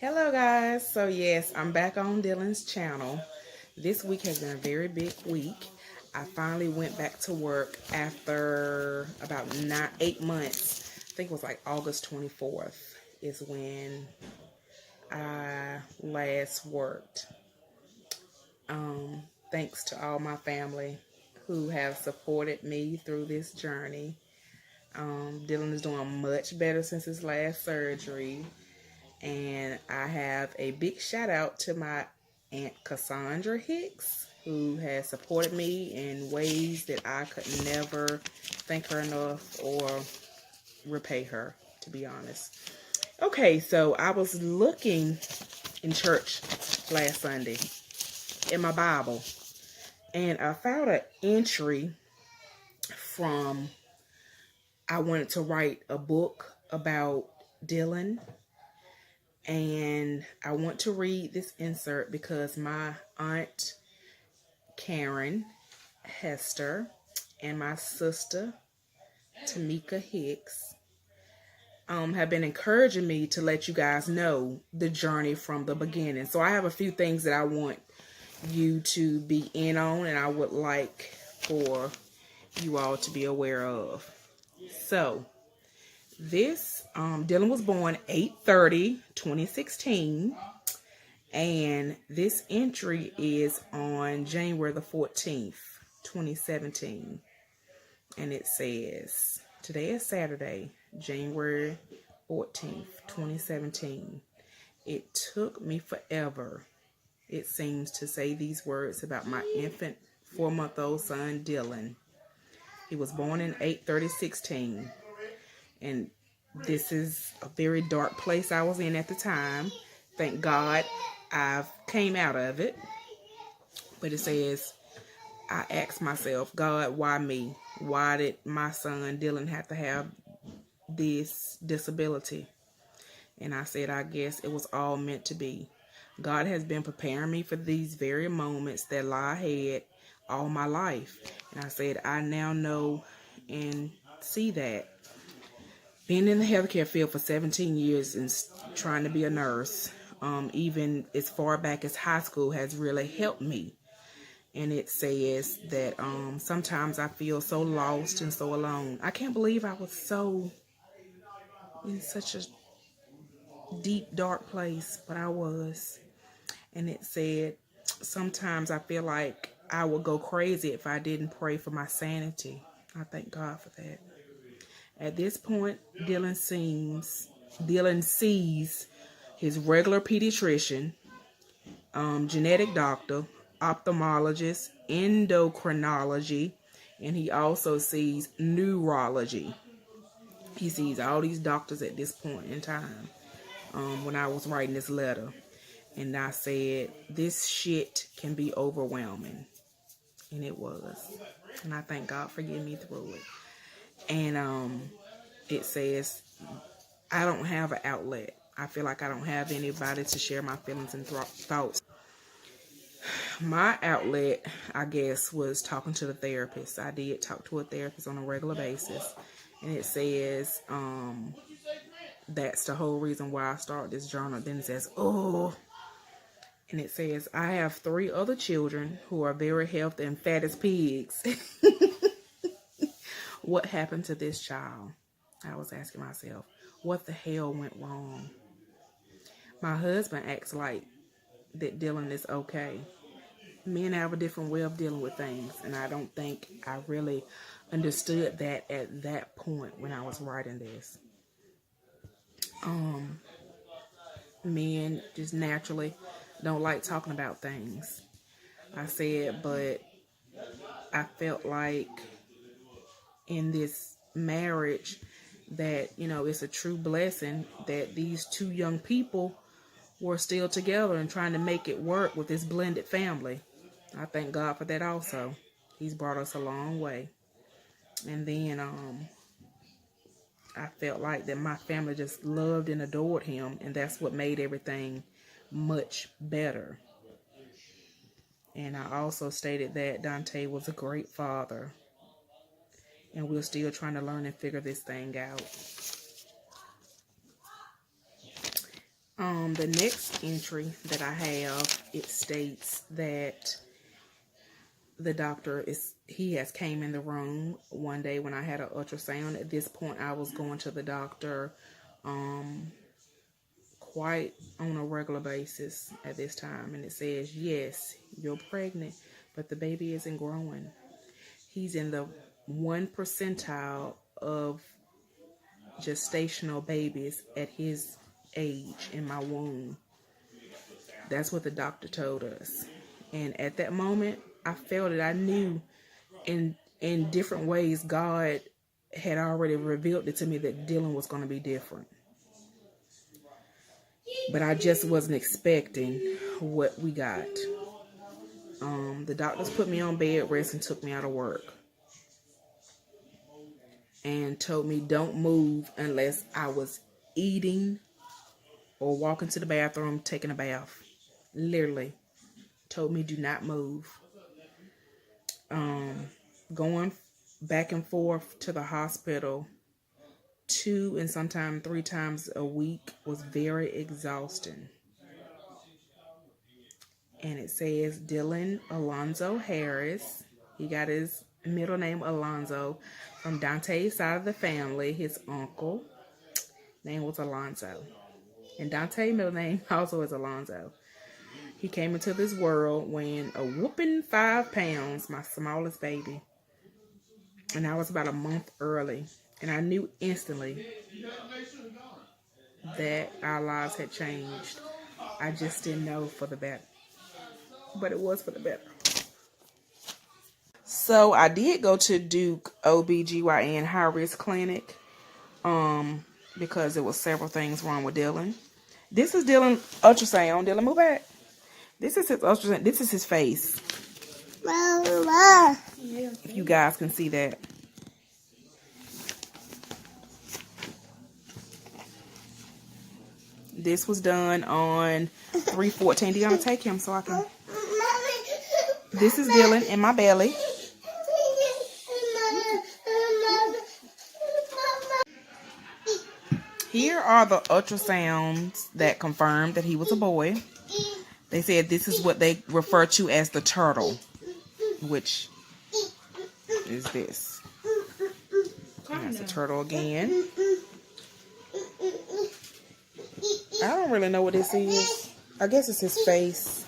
Hello guys, so yes, I'm back on Dylan's channel. This week has been a very big week. I finally went back to work after about 8 months. I think it was like August 24th is when I last worked. Thanks to all my family who have supported me through this journey. Dylan is doing much better since his last surgery. And I have a big shout out to my Aunt Cassandra Hicks, who has supported me in ways that I could never thank her enough or repay her, to be honest. Okay, so I was looking in church last Sunday in my Bible, and I found an entry from, I wanted to write a book about Dylan. And I want to read this insert because my aunt Karen Hester and my sister Tamika Hicks have been encouraging me to let you guys know the journey from the beginning. So I have a few things that I want you to be in on, and I would like for you all to be aware of. So this Dylan was born 8/30/2016, and this entry is on January the 14th, 2017. And it says, today is Saturday, January 14th, 2017. It took me forever, it seems, to say these words about my infant 4-month-old son, Dylan. He was born in 8/30/16. And this is a very dark place I was in at the time. Thank God I've came out of it. But it says, I asked myself, God, why me? Why did my son Dylan have to have this disability? And I said, I guess it was all meant to be. God has been preparing me for these very moments that lie ahead all my life. And I said, I now know and see that. Being in the healthcare field for 17 years and trying to be a nurse, even as far back as high school, has really helped me. And it says that sometimes I feel so lost and so alone. I can't believe I was so in such a deep, dark place, but I was. And it said, sometimes I feel like I would go crazy if I didn't pray for my sanity. I thank God for that. At this point, Dylan sees his regular pediatrician, genetic doctor, ophthalmologist, endocrinology, and he also sees neurology. He sees all these doctors at this point in time when I was writing this letter. And I said, this shit can be overwhelming. And it was. And I thank God for getting me through it. And it says, I don't have an outlet. I feel like I don't have anybody to share my feelings and thoughts. My outlet, I guess, was talking to the therapist. I did talk to a therapist on a regular basis. And it says, that's the whole reason why I started this journal. Then it says, oh. And it says, I have 3 other children who are very healthy and fat as pigs. What happened to this child? I was asking myself, what the hell went wrong? My husband acts like that Dylan is okay. Men have a different way of dealing with things, and I don't think I really understood that at that point when I was writing this. Men just naturally don't like talking about things. I said, but I felt like in this marriage that, it's a true blessing that these 2 young people were still together and trying to make it work with this blended family. I thank God for that also. He's brought us a long way. And then I felt like that my family just loved and adored him, and that's what made everything much better. And I also stated that Dante was a great father, and we're still trying to learn and figure this thing out. The next entry that I have, it states that the doctor he has came in the room one day when I had an ultrasound. At this point, I was going to the doctor quite on a regular basis at this time, and it says, yes, you're pregnant, but the baby isn't growing. He's in the 1 percentile of gestational babies at his age in my womb. That's what the doctor told us. And at that moment, I felt it. I knew in different ways God had already revealed it to me that Dylan was going to be different. But I just wasn't expecting what we got. The doctors put me on bed rest and took me out of work. And told me don't move unless I was eating or walking to the bathroom, taking a bath. Literally told me do not move. Going back and forth to the hospital 2 and sometimes 3 times a week was very exhausting. And it says Dylan Alonzo Harris. He got his middle name Alonzo from Dante's side of the family. His uncle name was Alonzo. And Dante's middle name also is Alonzo. He came into this world weighing a whooping 5 pounds, my smallest baby. And I was about a month early. And I knew instantly that our lives had changed. I just didn't know for the better. But it was for the better. So I did go to Duke OBGYN High Risk Clinic because there was several things wrong with Dylan. This is Dylan ultrasound. Dylan, move back. This is his ultrasound. This is his face. If you guys can see that. This was done on 3/14. Deanna, take him so I can. This is Dylan in my belly. Here are the ultrasounds that confirmed that he was a boy. They said this is what they refer to as the turtle, which is this. And that's a turtle again. I don't really know what this is. I guess it's his face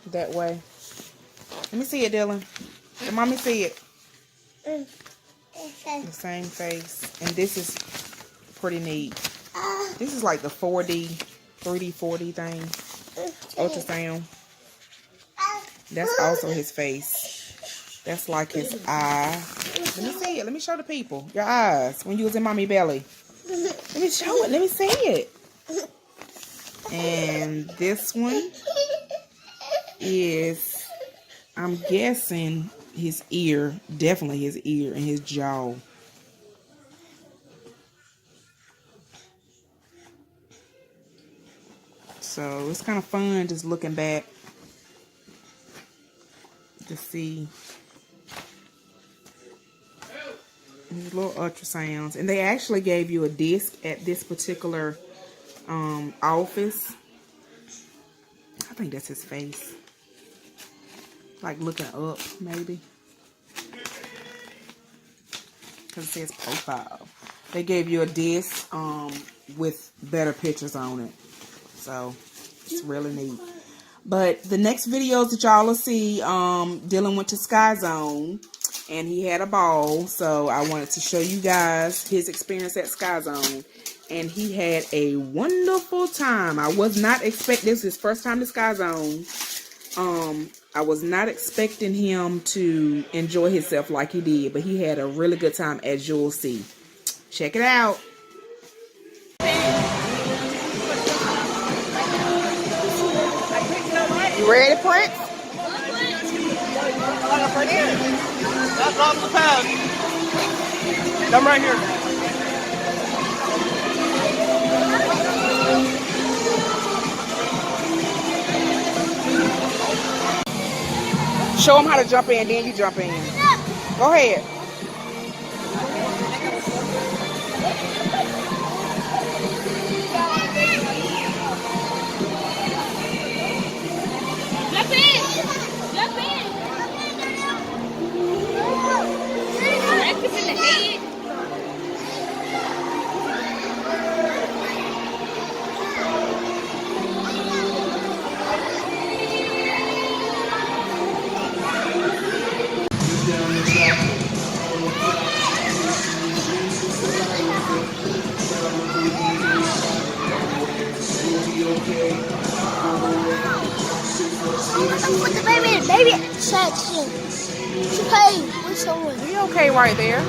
that way. Let me see it, Dylan. Let mommy see it. The same face. And this is pretty neat. This is like the 3D 4D thing. Ultrasound. That's also his face. That's like his eye. Let me see it. Let me show the people. Your eyes when you was in mommy belly. Let me show it. Let me see it. And this one is, I'm guessing, his ear. Definitely his ear and his jaw. So it's kind of fun just looking back to see these little ultrasounds. And they actually gave you a disc at this particular office. I think that's his face. Like looking up, maybe. Because it says profile. They gave you a disc with better pictures on it. So it's really neat. But the next videos that y'all will see, Dylan went to Sky Zone and he had a ball. So I wanted to show you guys his experience at Sky Zone. And he had a wonderful time. I was not expecting, this is his first time to Sky Zone. I was not expecting him to enjoy himself like he did. But he had a really good time, as you'll see. Check it out. You ready, Prince? That's off the path. Come right here. Show him how to jump in, then you jump in. Go ahead. section. She playing with someone. We okay right there.